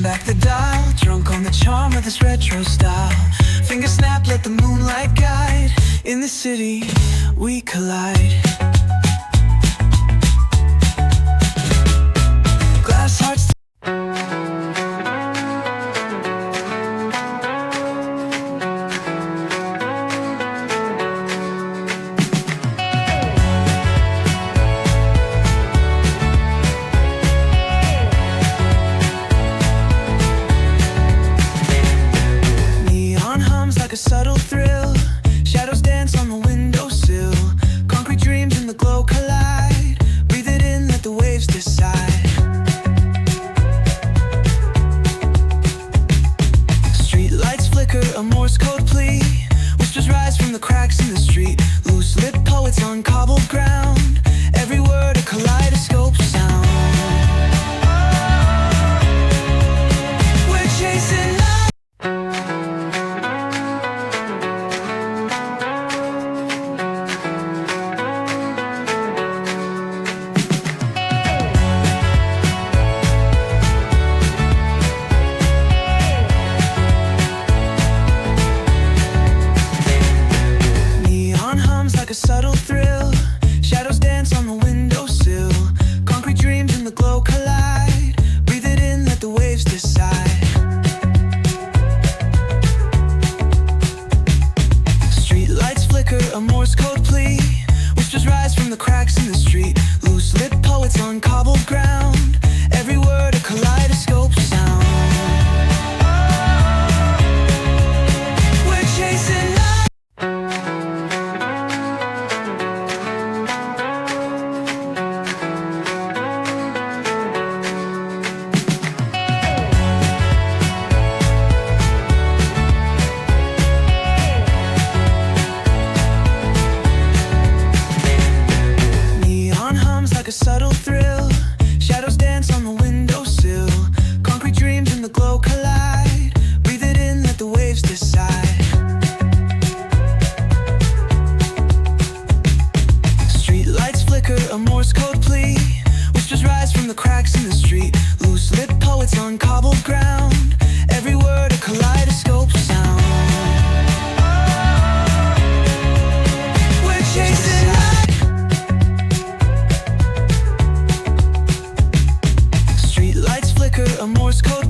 back the dial, drunk on the charm of this retro style. Finger snap, let the moonlight guide. In the city, we collide. Glass hearts. A subtle thrill, shadows dance on the windowsill. Concrete dreams in the glow collide. Breathe it in, let the waves decide. Street lights flicker, a Morse code plea. Whispers rise from the cracks in the street. Loose lip poets on cobbled ground. Every word a kaleidoscope sound. We're chasing light. Like a subtle thrill, shadows dance on the windowsill. Concrete dreams in the glow collide. Breathe it in, let the waves decide. Street lights flicker, a Morse code plea. Whispers rise from the cracks in the street. Loose lip poets on cobbled ground. Every word a kaleidoscope sound. We're chasing light. Like a subtle thrill, shadows dance on the windowsill. Concrete dreams in the glow collide. Breathe it in, let the waves decide. Street lights flicker, a Morse code plea. Whispers rise from the cracks in the street. Loose lip poets on cobbled ground. Every word a kaleidoscope sound. We're chasing light. A Morse code